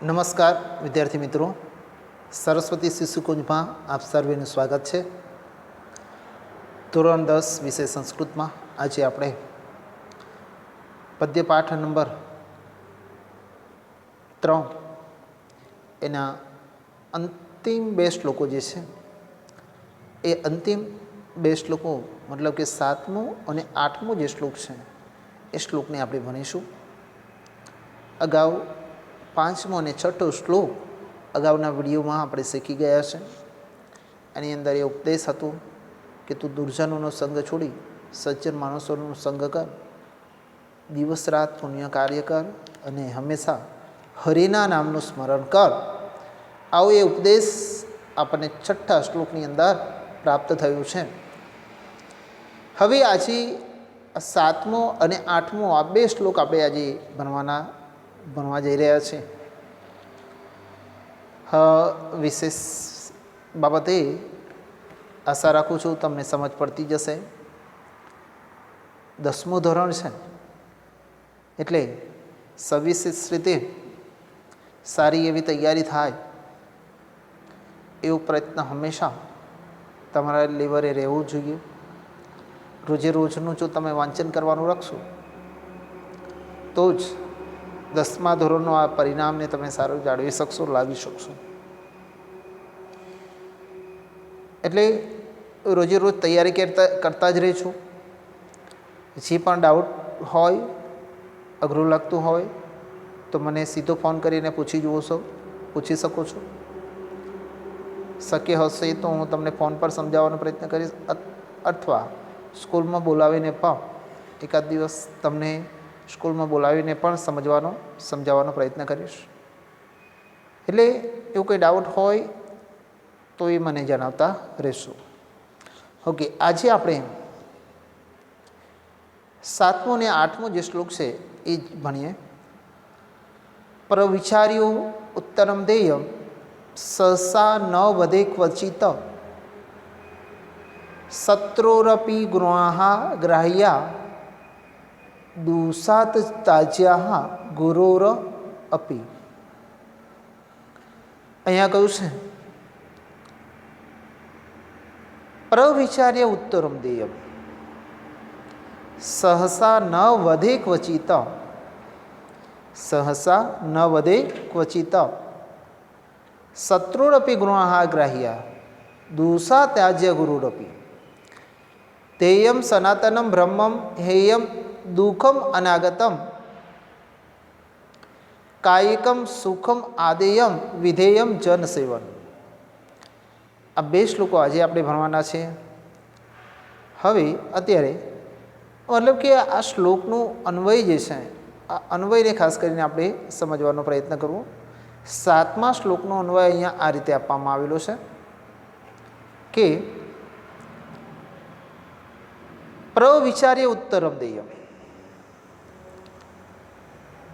નમસ્કાર વિદ્યાર્થી મિત્રો, સરસ્વતી શિશુકુંજમાં આપ સર્વેનું સ્વાગત છે. ધોરણ 10 વિષય સંસ્કૃતમાં આજે આપણે પદ્યપાઠ નંબર 3 એના અંતિમ 2 શ્લોકો જે છે એ અંતિમ 2 શ્લોકો મતલબ કે 7મો અને 8મો જે શ્લોક છે એ શ્લોકને આપણે ભણીશું. અગાઉ 5મો અને 6થો શ્લોક અગાઉના વિડીયોમાં આપણે શીખી ગયા છે. એની અંદર એ ઉપદેશ હતો કે તું દુર્જનોનો સંગ છોડી સજ્જન માણસોનો સંગ કર, દિવસ રાત પુણ્ય કાર્ય કર અને હંમેશા હરિના નામનું સ્મરણ કર. આવો એ ઉપદેશ આપણને 6થા શ્લોકની અંદર પ્રાપ્ત થયો છે. હવે આજે 7મો અને 8મો આ 2 શ્લોક આપણે આજે ભણવા જઈ રહ્યા છે. વિશેષ બાબતે આશા રાખું છું તમને સમજ પડતી જશે. 10મું ધોરણ છે એટલે સવિશેષ રીતે સારી એવી તૈયારી થાય એવો પ્રયત્ન હંમેશા તમારા લેવલે રહેવું જોઈએ. રોજે રોજનું જો તમે વાંચન કરવાનું રાખશો તો જ 10મા ધોરણનો આ પરિણામને તમે સારું જાળવી શકશો, લાવી શકશો. એટલે રોજે રોજ તૈયારી કરતા જ રહેજો. જે પણ ડાઉટ હોય, અઘરું લાગતું હોય તો મને સીધો ફોન કરીને પૂછી શકો છો. શક્ય હશે તો હું તમને ફોન પર સમજાવવાનો પ્રયત્ન કરીશ અથવા સ્કૂલમાં બોલાવીને પણ એકાદ દિવસ તમને સ્કૂલમાં બોલાવીને પણ સમજાવવાનો પ્રયત્ન કરીશ. એટલે એવું કંઈ ડાઉટ હોય તો એ મને જણાવતા રહેશો. ઓકે, આજે આપણે 7મો અને 8મો જે શ્લોક છે એ જ ભણીએ. પ્રવિચાર્યો ઉત્તરમ દેયમ સહસા ન વધે ક્વચિત શત્રોરપી ગૃહાઃ ગ્રાહ્યા દુષાત તાજ્યા ગુરોર અપી. અહીંયા કહ્યું છે પ્રવિચાર્ય ઉત્તરમ દેયમ સહસા ન વધે ક્વચિત શત્રુરપી ગૃહાઃ ગ્રાહ્યા દુષા ત્યાજ્ય ગુરુરપી તેયમ સનાતનમ બ્રહ્મમ હેયમ દુઃખમ અનાગતમ કાયિકમ સુખમ આદેયમ વિધેયમ જન સેવન. આ 2 શ્લોકો આજે આપણે ભણવાના છે. હવે અત્યારે મતલબ કે આ શ્લોકનું અન્વય જે છે આ અન્વયને ખાસ કરીને આપણે સમજવાનો પ્રયત્ન કરવો. 7મા શ્લોકનો અન્વય અહીંયા આ રીતે આપવામાં આવેલો છે કે પ્રવિચાર્ય ઉત્તરમ દેયમ.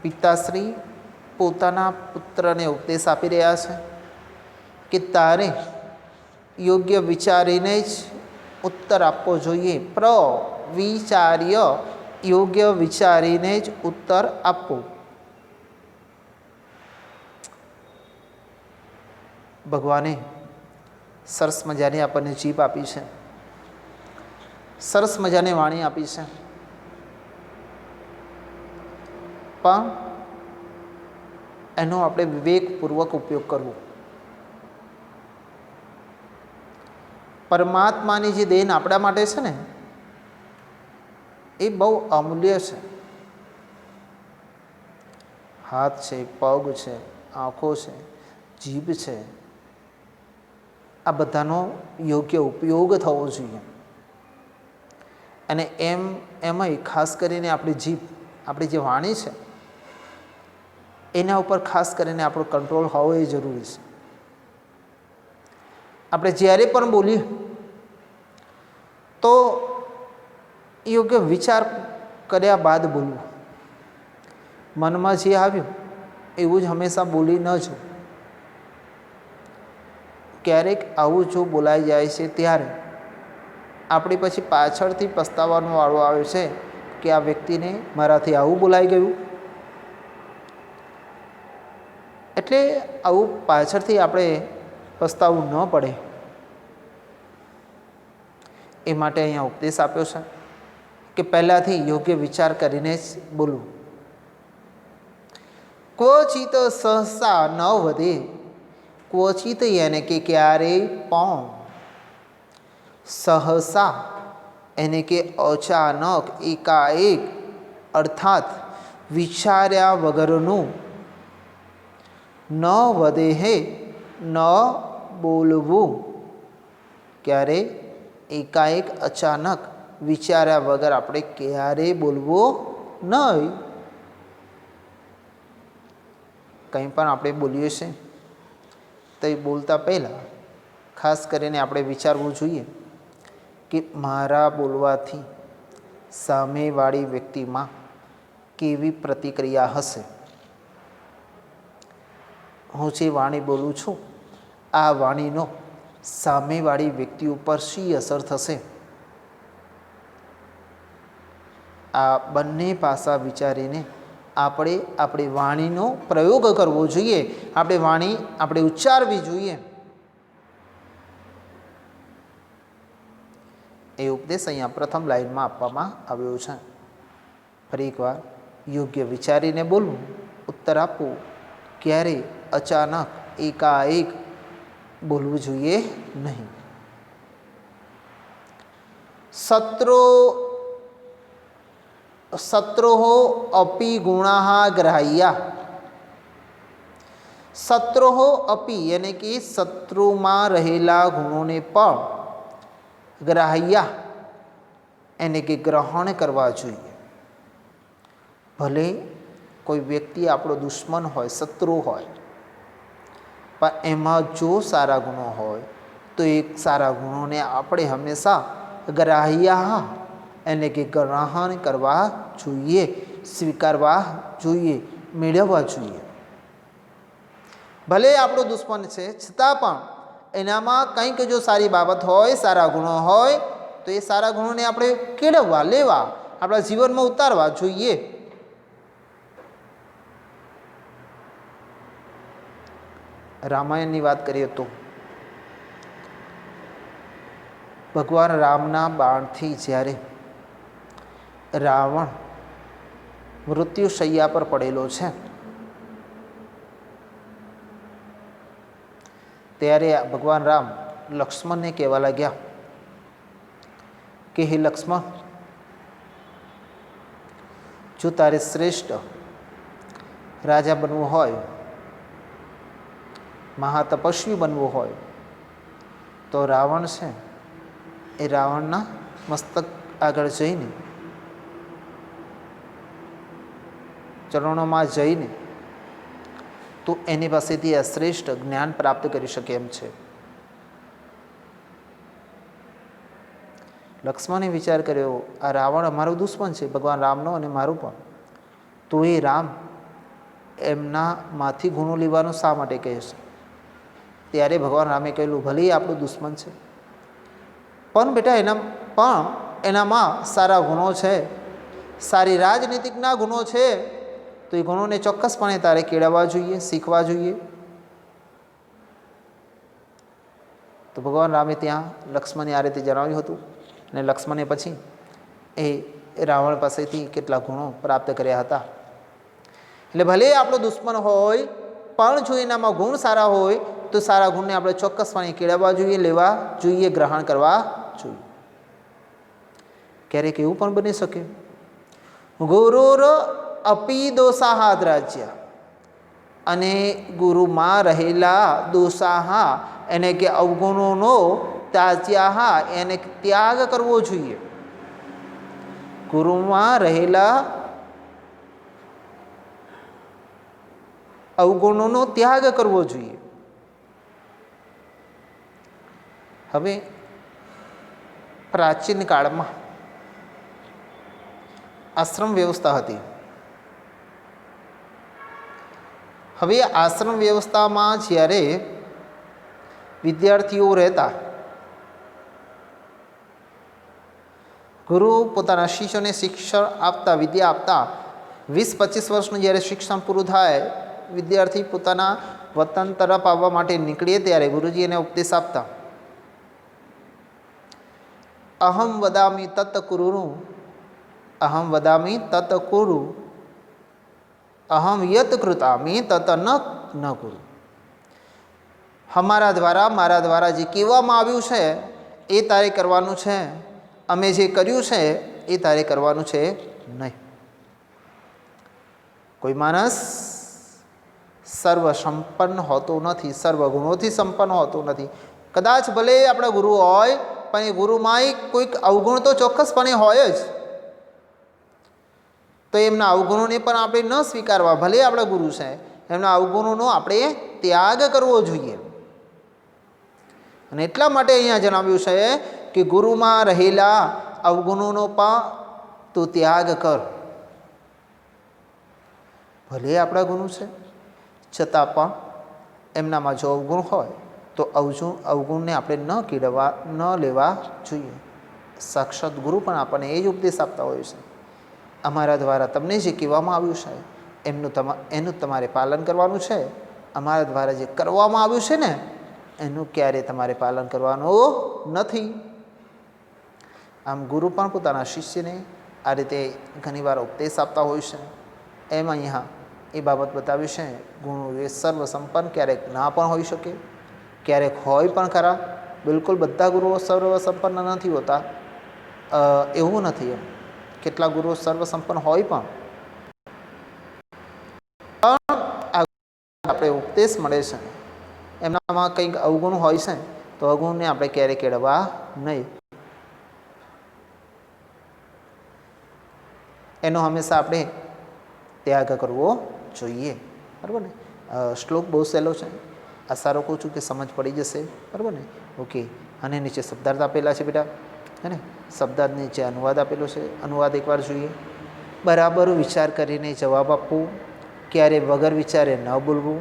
પિતાશ્રી પોતાના પુત્રને ઉપદેશ આપી રહ્યા છે કે તારે યોગ્ય વિચારીને જ ઉત્તર આપવો જોઈએ. પ્રવિચાર્ય યોગ્ય વિચારીને જ ઉત્તર આપવો. ભગવાને સરસ મજાની આપણને જીભ આપી છે, સરસ મજાની વાણી આપી છે, પણ એનો આપણે વિવેકપૂર્વક ઉપયોગ કરવો. પરમાત્માની જે દેન આપણા માટે છે ને એ બહુ અમૂલ્ય છે. હાથ છે, પગ છે, આંખો છે, જીભ છે, આ બધાનો યોગ્ય ઉપયોગ થવો જોઈએ. અને એમાંય ખાસ કરીને આપણી જીભ, આપણી જે વાણી છે એના ઉપર ખાસ કરીને આપણો કંટ્રોલ હોવો એ જરૂરી છે. આપણે જ્યારે પણ બોલીએ તો યોગ્ય વિચાર કર્યા બાદ બોલવું. મનમાં જે આવ્યું એવું જ હંમેશા બોલી ન જવું. ક્યારેક આવું જો બોલાઈ જાય છે ત્યારે આપણી પછી પાછળથી પસ્તાવાનો વાળો આવે છે કે આ વ્યક્તિને મારાથી આવું બોલાઈ ગયું. એટલે આવું પાછળથી આપણે પસ્તાવું ન પડે એ માટે અહીંયા ઉપદેશ આપ્યો છે કે પહેલાંથી યોગ્ય વિચાર કરીને જ બોલવું. ક્વચિત સહસા ન વધે, ક્વચિત એને કે ક્યારેય પણ, સહસા એને કે અચાનક, એકાએક અર્થાત વિચાર્યા વગરનું, ન વધે હે ન બોલવું, ક્યારે એકાએક અચાનક વિચાર્યા વગર આપણે ક્યારેય બોલવું નહીં. કંઈ પણ આપણે બોલીએ છીએ તો એ બોલતા પહેલાં ખાસ કરીને આપણે વિચારવું જોઈએ કે મારા બોલવાથી સામેવાળી વ્યક્તિમાં કેવી પ્રતિક્રિયા હશે. હું જે વાણી બોલું છું આ વાણીનો સામેવાળી વ્યક્તિ ઉપર શી અસર થશે. આ બંને પાસા વિચારીને આપણે આપણી વાણીનો પ્રયોગ કરવો જોઈએ. આપણે વાણી આપણે ઉચ્ચારવી જોઈએ. એ ઉપદેશ અહીંયા પ્રથમ લાઈનમાં આપવામાં આવ્યો છે. ફરી એકવાર, યોગ્ય વિચારીને બોલવું, ઉત્તર આપવું, ક્યારેય અચાનક એકાએક બોલવું જોઈએ નહીં. શત્રોઃ અપી ગુણાઃ ગ્રાહ્યા. શત્રોઃ અપી એટલે કે શત્રુમાં રહેલા ગુણોને પણ ગ્રાહ્યા એને કે ગ્રહણ કરવા જોઈએ. ભલે કોઈ વ્યક્તિ આપણો દુશ્મન હોય, શત્રુ હોય, પણ એમાં જો સારા ગુણો હોય તો એ સારા ગુણોને આપણે હંમેશા ગ્રાહ્યા એને કે ગ્રહણ કરવા જોઈએ, સ્વીકારવા જોઈએ, મેળવવા જોઈએ. ભલે આપણો દુશ્મન છે છતાં પણ એનામાં કંઈક જો સારી બાબત હોય, સારા ગુણો હોય તો એ સારા ગુણોને આપણે કેળવવા, લેવા, આપણા જીવનમાં ઉતારવા જોઈએ. રામાયણની વાત કરીએ તો ભગવાન રામના બાણથી જ્યારે રાવણ મૃત્યુશૈયા પર પડેલો છે ત્યારે ભગવાન રામ લક્ષ્મણને કહેવા લાગ્યા કે હે લક્ષ્મણ, જો તારે શ્રેષ્ઠ રાજા બનવું હોય, મહાતપસ્વી બનવું હોય તો રાવણ છે એ રાવણના મસ્તક આગળ જઈને, ચરણોમાં જઈને તો એની પાસેથી આ શ્રેષ્ઠ જ્ઞાન પ્રાપ્ત કરી શકે એમ છે. લક્ષ્મણે વિચાર કર્યો, આ રાવણ અમારો દુશ્મન છે, ભગવાન રામનો અને મારું પણ, તો એ રામ એમનામાંથી ગુણો લેવાનું શા માટે કહે છે? ત્યારે ભગવાન રામે કહેલું, ભલે આપણું દુશ્મન છે પણ બેટા એનામાં સારા ગુણો છે, સારી રાજનીતિકના ગુણો છે, તો એ ગુણોને ચોક્કસપણે તારે કેળવવા જોઈએ, શીખવા જોઈએ. તો ભગવાન રામે ત્યાં લક્ષ્મણે આ રીતે જણાવ્યું હતું અને લક્ષ્મણે પછી એ રાવણ પાસેથી કેટલા ગુણો પ્રાપ્ત કર્યા હતા. એટલે ભલે આપણો દુશ્મન હોય પણ જો એનામાં ગુણ સારા હોય તો સારા ગુણને આપણે ચોક્કસપણે કેળવવા જોઈએ, લેવા જોઈએ, ગ્રહણ કરવા જોઈએ. ક્યારેક એવું પણ બની શકે ગુરુર અપી દોષાહાદ રાજ્ય, અને ગુરુમાં રહેલા દોષાહા એને કે અવગુણોનો ત્યાજ્યાહા એને ત્યાગ કરવો જોઈએ. ગુરુમાં રહેલા અવગુણોનો ત્યાગ કરવો જોઈએ. હવે પ્રાચીન કાળમાં આશ્રમ વ્યવસ્થા હતી. હવે આશ્રમ વ્યવસ્થામાં જ્યારે વિદ્યાર્થીઓ રહેતા, ગુરુ પોતાના શિષ્યોને શિક્ષણ આપતા, વિદ્યા આપતા, 20-25 વર્ષનું જ્યારે શિક્ષણ પૂરું થાય વિદ્યાર્થી પોતાના વતન તરફ આવવા માટે નીકળે ત્યારે ગુરુજી એને ઉપદેશ આપતા, અહમ વદામી તત કુરુ, અહમ વદામી તત કુરુ, અહમ યત કૃતામી તત ન કુરુ. અમારા દ્વારા, મારા દ્વારા જે કહેવામાં આવ્યું છે એ તારે કરવાનું છે, અમે જે કર્યું છે એ તારે કરવાનું છે નહીં. કોઈ માણસ સર્વ સંપન્ન હોતો નથી, સર્વ ગુણોથી સંપન્ન હોતો નથી. કદાચ ભલે આપણા ગુરુ હોય પણ એ ગુરુમાંય કોઈક અવગુણ તો ચોક્કસપણે હોય જ. તો એમના અવગુણોને પણ આપણે ન સ્વીકારવા. ભલે આપણા ગુરુ છે, એમના અવગુણોનો આપણે ત્યાગ કરવો જોઈએ. અને એટલા માટે અહીંયા જણાવ્યું છે કે ગુરુમાં રહેલા અવગુણોનો પણ તું ત્યાગ કર. ભલે આપણા ગુરુ છે છતાં પણ એમનામાં જો અવગુણ હોય તો અવગુણને આપણે ન કેળવવા, ન લેવા જોઈએ. સાક્ષાત ગુરુ પણ આપણને એ જ ઉપદેશ આપતા હોય છે, અમારા દ્વારા તમને જે કહેવામાં આવ્યું છે એનું તમારે પાલન કરવાનું છે. અમારા દ્વારા જે કરવામાં આવ્યું છે ને એનું ક્યારે તમારે પાલન કરવાનું નથી. આમ ગુરુ પણ પોતાના શિષ્યને આ રીતે ઘણીવાર ઉપદેશ આપતા હોય છે. એમ અહીંયા એ બાબત બતાવી છે, ગુણો એ સર્વ સંપન્ન ક્યારેક ના પણ હોઈ શકે, ક્યારેક હોય પણ ખરા. બિલકુલ બધા ગુરુઓ સર્વ સંપન્ન નથી હોતા, એવું નથી. એમ કેટલા ગુરુઓ સર્વ સંપન્ન હોય પણ આપણે ઉપદેશ મળે છે એમનામાં કંઈક અવગુણ હોય છે તો અવગુણને આપણે ક્યારેય કેળવવા નહીં. એનો હંમેશા આપણે ત્યાગ કરવો જોઈએ. બરાબર ને? શ્લોક બહુ સહેલો છે, આશા રાખું છું કે સમજ પડી જશે. બરાબર ને? ઓકે. અને નીચે શબ્દાર્થ આપેલા છે બેટા, હે ને? શબ્દાર્થ નીચે અનુવાદ આપેલો છે, અનુવાદ એકવાર જોઈએ. બરાબર વિચાર કરીને જવાબ આપવો, ક્યારે વગર વિચારે ન બોલવું,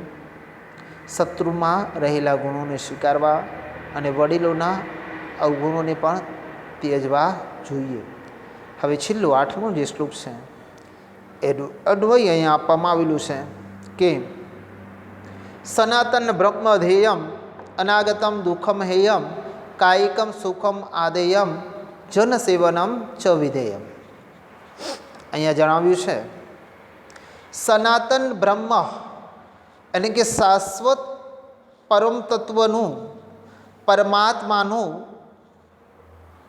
શત્રુમાં રહેલા ગુણોને સ્વીકારવા અને વડીલોના અવગુણોને પણ ત્યજવા જોઈએ. હવે છેલ્લું 8મો જે શ્લોક છે એનું અન્વય અહીંયા આપવામાં આવેલું છે કે સનાતન બ્રહ્મ ધ્યેયમ અનાગતમ દુઃખમ હેયમ કાયિકમ સુખમ આદેયમ જન સેવનમ ચ વિધેયમ. અહીંયા જણાવ્યું છે સનાતન બ્રહ્મ એટલે કે શાશ્વત પરમ તત્વનું, પરમાત્માનું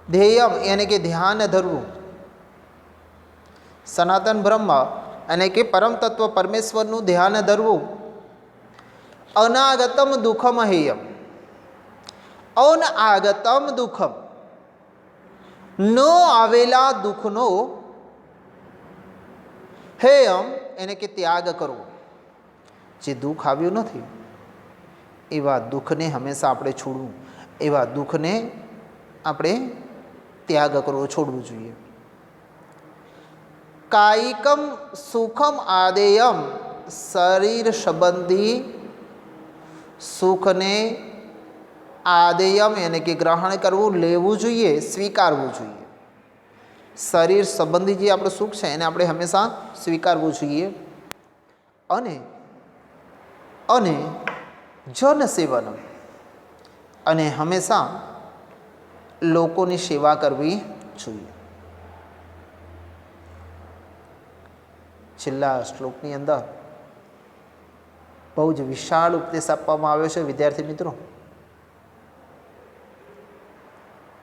ધ્યેયમ એને કે ધ્યાન ધરવું. સનાતન બ્રહ્મ અને કે પરમ તત્વ પરમેશ્વરનું ધ્યાન ધરવું. અનાગતમ દુઃખમ હેયમ, અનાગતમ દુઃખમ, ન આવેલા દુઃખનો હેયમ એને કે ત્યાગ કરવો. જે દુઃખ આવ્યું નથી એવા દુઃખને હંમેશા આપણે છોડવું, એવા દુઃખને આપણે ત્યાગ કરવો, છોડવું જોઈએ. કાયિકમ સુખમ આદેયમ, શરીર સંબંધી સુખને આદેયમ એને કે ગ્રહણ કરવું, લેવું જોઈએ, સ્વીકારવું જોઈએ. શરીર સંબંધી જે આપણું સુખ છે એને આપણે હંમેશા સ્વીકારવું જોઈએ. અને અને જન સેવન, અને હંમેશા લોકોની સેવા કરવી જોઈએ. છેલ્લા શ્લોકની અંદર બહુ જ વિશાળ ઉપદેશ આપવામાં આવ્યો છે વિદ્યાર્થી મિત્રો.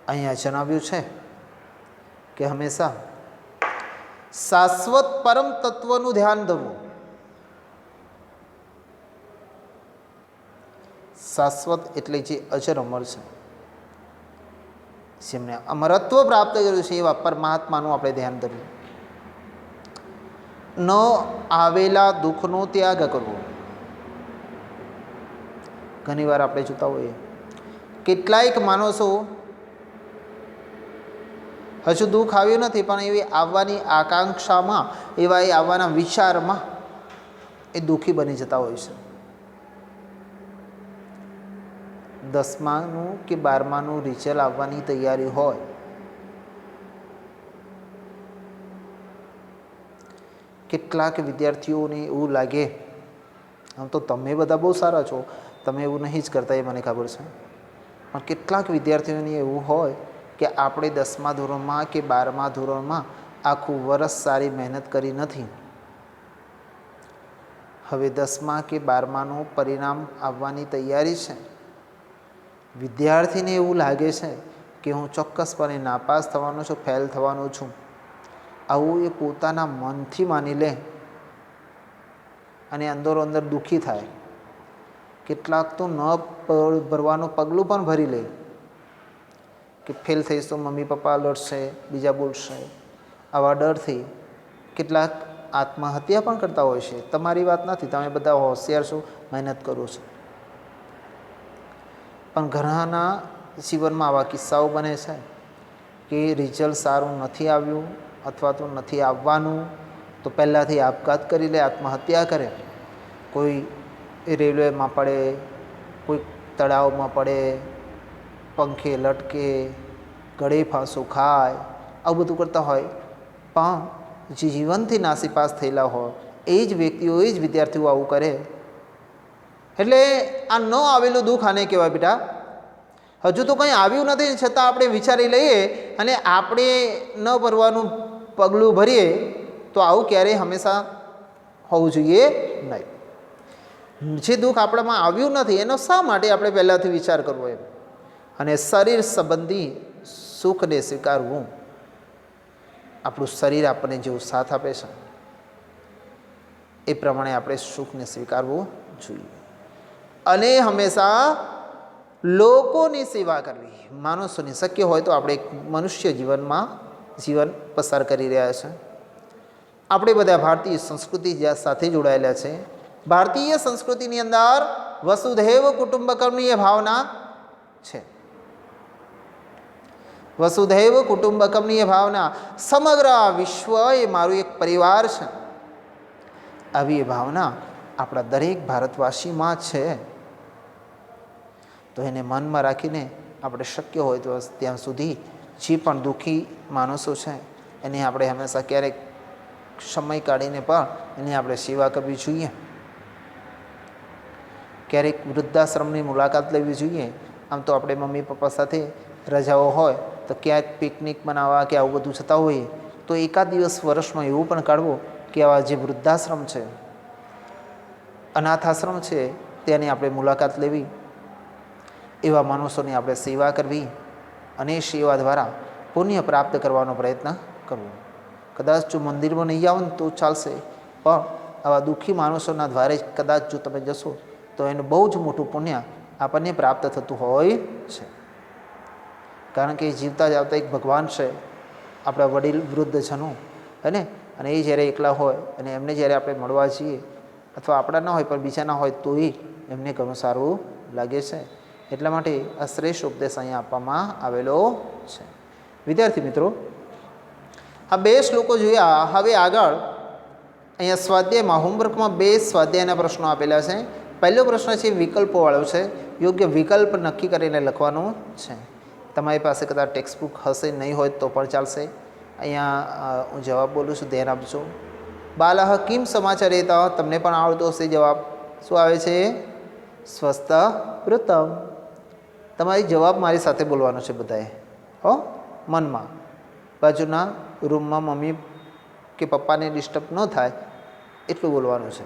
અહીંયા જણાવ્યું છે કે હંમેશા શાશ્વત પરમ તત્વનું ધ્યાન ધરવું. શાશ્વત એટલે જે અજર અમર છે, જેમને અમરત્વ પ્રાપ્ત કર્યું છે એવા પરમાત્માનું આપણે ધ્યાન ધરવું. ન આવેલા દુઃખનો ત્યાગ કરવો. ઘણીવાર આપણે જોતા હોઈએ કેટલાયક માણસો હજુ દુઃખ આવ્યું નથી પણ એવી આવવાની આકાંક્ષામાં, એવા એ આવવાના વિચારમાં એ દુઃખી બની જતા હોય છે. 10માનું કે 12માનું રિઝલ્ટ આવવાની તૈયારી હોય, કેટલાક વિદ્યાર્થીઓને એવું લાગે આમ તો તમે બધા બહુ સારા છો, તમે એવું નહીં જ કરતા, એ મને ખબર છે, પણ કેટલાક વિદ્યાર્થીઓને એવું હોય કે આપણે 10મા ધોરણમાં કે 12મા ધોરણમાં આખું વરસ સારી મહેનત કરી નથી. હવે 10મા કે 12માનું પરિણામ આવવાની તૈયારી છે. વિદ્યાર્થીને એવું લાગે છે કે હું ચોક્કસપણે નાપાસ થવાનો છું, ફેલ થવાનો છું. આવું એ પોતાના મનથી માની લે અને અંદરો અંદર દુઃખી થાય. કેટલાક તો ન ભરવાનું પગલું પણ ભરી લે કે ફેલ થઈશ તો મમ્મી પપ્પા લડશે, બીજા બોલશે. આવા ડરથી કેટલાક આત્મહત્યા પણ કરતા હોય છે. તમારી વાત નથી, તમે બધા હોશિયાર છો, મહેનત કરો છો, પણ ઘણાના જીવનમાં આવા કિસ્સાઓ બને છે કે રિઝલ્ટ સારું નથી આવ્યું અથવા તો નથી આવવાનું તો પહેલાંથી આપઘાત કરી લે, આત્મહત્યા કરે. કોઈ રેલવેમાં પડે, કોઈ તળાવમાં પડે, પંખે લટકે, ગળે ફાંસો ખાય, આવું બધું કરતા હોય. પણ જે જીવનથી નાસીપાસ થયેલા હોય એ જ વ્યક્તિઓ, એ જ વિદ્યાર્થીઓ આવું કરે. એટલે આ ન આવેલું દુઃખ આને કહેવાય બેટા. હજુ તો કંઈ આવ્યું નથી છતાં આપણે વિચારી લઈએ અને આપણે ન ભરવાનું પગલું ભરીએ તો આવું ક્યારેય હંમેશા હોવું જોઈએ નહીં. જે દુઃખ આપણામાં આવ્યું નથી એનો શા માટે આપણે પહેલાંથી વિચાર કરવો એમ. અને શરીર સંબંધી સુખને સ્વીકારવું. આપણું શરીર આપણને જેવું સાથ આપે છે એ પ્રમાણે આપણે સુખને સ્વીકારવું જોઈએ. અને હંમેશા લોકોની સેવા કરવી. માણસોની શક્ય હોય તો આપણે એક મનુષ્ય જીવન પસાર કરી રહ્યા છે. આપણે બધા ભારતીય સંસ્કૃતિ સાથે જોડાયેલા છે. ભારતીય સંસ્કૃતિની અંદર વસુધૈવ કુટુંબકમની એ ભાવના છે. વસુધૈવ કુટુંબકમની એ ભાવના, સમગ્ર વિશ્વ એ મારું એક પરિવાર છે, આવી એ ભાવના આપણા દરેક ભારતવાસીમાં છે. તો એને મનમાં રાખીને આપણે શક્ય હોય તો ત્યાં સુધી જે પણ દુઃખી માણસો છે એની આપણે હંમેશા ક્યારેક સમય કાઢીને પણ એની આપણે સેવા કરવી જોઈએ. ક્યારેક વૃદ્ધાશ્રમની મુલાકાત લેવી જોઈએ. આમ તો આપણે મમ્મી પપ્પા સાથે રજાઓ હોય તો ક્યાંક પિકનિક બનાવવા કે આવું બધું જતા હોઈએ તો એકાદ દિવસ વર્ષમાં એવું પણ કાઢવો કે આવા જે વૃદ્ધાશ્રમ છે, અનાથ આશ્રમ છે, તેની આપણે મુલાકાત લેવી, એવા માણસોની આપણે સેવા કરવી અને એ સેવા દ્વારા પુણ્ય પ્રાપ્ત કરવાનો પ્રયત્ન કરવો. કદાચ જો મંદિરમાં નહીં આવો ને તો ચાલશે, પણ આવા દુઃખી માણસોના દ્વારે કદાચ જો તમે જશો તો એનું બહુ જ મોટું પુણ્ય આપણને પ્રાપ્ત થતું હોય છે. કારણ કે જીવતા જાવતા એક ભગવાન છે, આપણા વડીલ વૃદ્ધજનો, અને એ જ્યારે એકલા હોય અને એમને જ્યારે આપણે મળવા જઈએ અથવા આપણા ના હોય પણ બીજાના હોય તોય એમને ઘણું સારું લાગે છે. એટલા માટે આ શ્રેષ્ઠ ઉપદેશ અહીંયા આપવામાં આવેલો છે. વિદ્યાર્થી મિત્રો, આ 2 શ્લોકો જોયા. હવે આગળ અહીંયા સ્વાધ્યાયમાં હોમવર્કમાં 2 સ્વાધ્યાયના પ્રશ્નો આપેલા છે. પહેલો પ્રશ્ન છે વિકલ્પોવાળો છે. યોગ્ય વિકલ્પ નક્કી કરીને લખવાનું છે. તમારી પાસે કદાચ ટેક્સ્ટબુક હશે, નહીં હોય તો પણ ચાલશે. અહીંયા હું જવાબ બોલું છું, ધ્યાન આપજો. બાલઃ કિમ સમાચારેતા, તમને પણ આવડતો હશે જવાબ. શું આવે છે? સ્વસ્થ વૃત્તમ. તમારી જવાબ મારી સાથે બોલવાનો છે બધાએ, હો, મનમાં. બાજુના રૂમમાં મમ્મી કે પપ્પાને ડિસ્ટર્બ ન થાય એટલું બોલવાનું છે.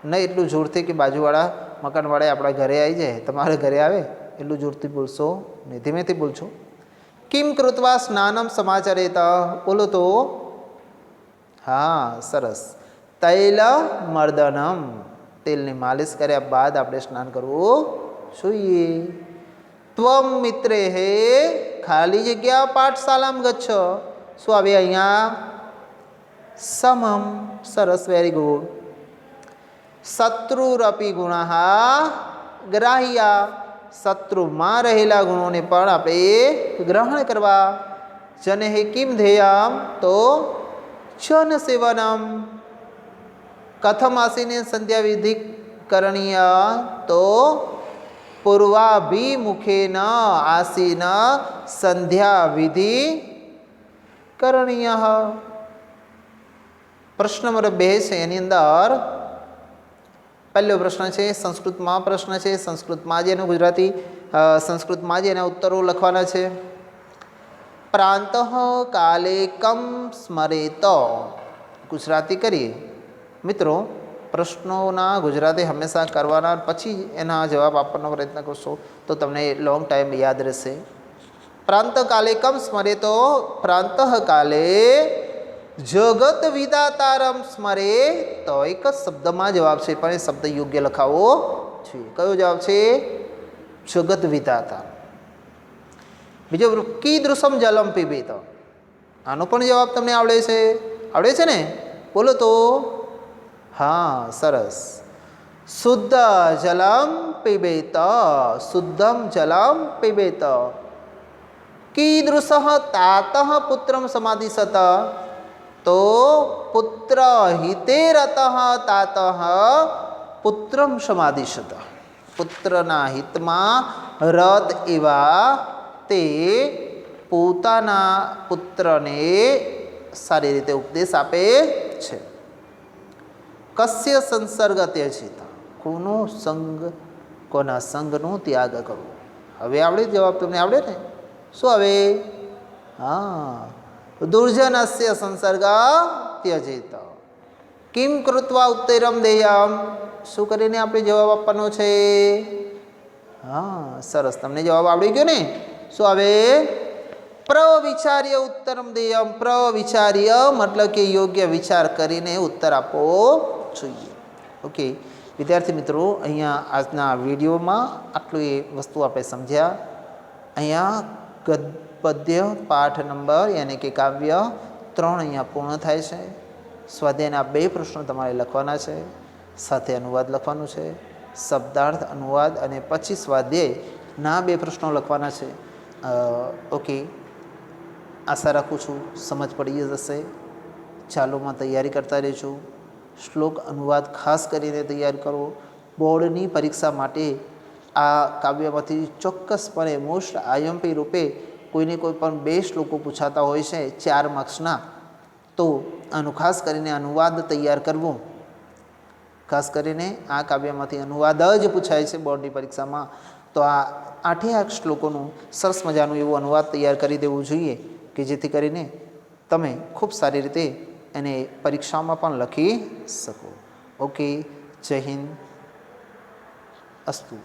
નહીં એટલું જોરથી કે બાજુવાળા મકાનવાળા આપણા ઘરે આવી જાય, તમારા ઘરે આવે એટલું જોરથી બોલશો નહીં, ધીમેથી બોલશો. કિમ કૃત્વા સ્નાનમ સમાચારેતા, બોલો તો. હા, સરસ. તૈલ મર્દનમ, તેલની માલિશ કર્યા બાદ આપણે સ્નાન કરવું જોઈએ. ત્વમ મિત્રે હે, ખાલી જગ્યા પાઠશાલામાં ગચ્છ. શું આવે અહીંયા? સમમ. સરસ, વેરી ગુડ. શત્રુરપી ગુણઃ ગ્રાહ્યા, શત્રુમાં રહેલા ગુણોને પણ આપણે ગ્રહણ કરવા. જને હે કિમ ધ્યેયમ, તો જન સેવનમ. કથમ આસીને સંધ્યા વિધિ કરણીય, તો પૂર્વાભિમુખેન આસીન સંધ્યા વિધિ કરણીય. પ્રશ્ન નંબર 2 છે, એની અંદર પહેલો પ્રશ્ન છે સંસ્કૃતમાં પ્રશ્ન છે, સંસ્કૃતમાં જ એનું ગુજરાતી સંસ્કૃતમાં જ એના ઉત્તરો લખવાના છે. પ્રાંતઃ કાલે કમ સ્મરેત. ગુજરાતી કરીએ મિત્રો, પ્રશ્નોના ગુજરાતી હંમેશા કરવાના, પછી એના જવાબ આપવાનો પ્રયત્ન કરશો તો તમને લોંગ ટાઈમ યાદ રહેશે. પ્રાંત કાલે કમ સ્મરેતો, પ્રાંતઃ કાલે જગત વિદાતારમ સ્મરે. તો એક જ શબ્દમાં જવાબ છે, પણ એ શબ્દ યોગ્ય લખાવો જોઈએ. કયો જવાબ છે? જગત વિધાતા. બીજો કીદૃશમ જલમ પીબેત. આનો પણ જવાબ તમને આવડે છે ને? બોલો તો. હા, સરસ. શુદ્ધ જલમ પીબેત, શુદ્ધમ જલમ પીબેત. કીદૃશ તાતઃ પુત્રમ સમાધિસત. તો પુત્ર હિતે રતઃ તાતઃ પુત્રમ સમાધિસત. પુત્રના હિતમાં રત એવા તે પોતાના પુત્રને સારી રીતે ઉપદેશ આપે છે. કસ્ય સંસર્ગ ત્યજેત. કોનો સંગ, કોના સંગનો ત્યાગ કરવો. હવે આવડે જવાબ? તમને આવડે ને? શું હવે? હા, દુર્જનસ્ય સંસર્ગ ત્યજેત. કિમ કૃત્વા ઉત્તરમ દેયમ. શું કરીને આપણે જવાબ આપવાનો છે? હા, સરસ. તમને જવાબ આવડી ગયો ને? શું આવે? પ્રવિચાર્ય ઉત્તરમ દેયમ. પ્રવિચાર્ય મતલબ કે યોગ્ય વિચાર કરીને ઉત્તર આપવો જોઈએ. ઓકે વિદ્યાર્થી મિત્રો, અહીંયા આજના વિડીયોમાં આટલું એ વસ્તુ આપણે સમજ્યા. અહીંયા પદ્ય પાઠ નંબર યાની કે કાવ્ય 3 અહીંયા પૂર્ણ થાય છે. સ્વાધ્યાયના 2 પ્રશ્નો તમારે લખવાના છે, સાથે અનુવાદ લખવાનું છે, શબ્દાર્થ અનુવાદ, અને પછી સ્વાધ્યાયના 2 પ્રશ્નો લખવાના છે. ઓકે, આશા રાખું છું સમજ પડી જશે. ચાલુમાં તૈયારી કરતા રહેજો. શ્લોક અનુવાદ ખાસ કરીને તૈયાર કરો. બોર્ડની પરીક્ષા માટે આ કાવ્યમાંથી ચોક્કસપણે મોસ્ટ આઈએમપી રૂપે કોઈને કોઈ પણ 2 શ્લોકો પૂછાતા હોય છે 4 માર્ક્સના, તો આનું ખાસ કરીને અનુવાદ તૈયાર કરવું. ખાસ કરીને આ કાવ્યમાંથી અનુવાદ જ પૂછાય છે બોર્ડની પરીક્ષામાં, તો આ 8 શ્લોકોનું સરસ મજાનું એવું અનુવાદ તૈયાર કરી દેવું જોઈએ કે જેથી કરીને તમે ખૂબ સારી રીતે એને પરીક્ષામાં પણ લખી શકો. ઓકે, જય હિન્દ, અસ્તુ.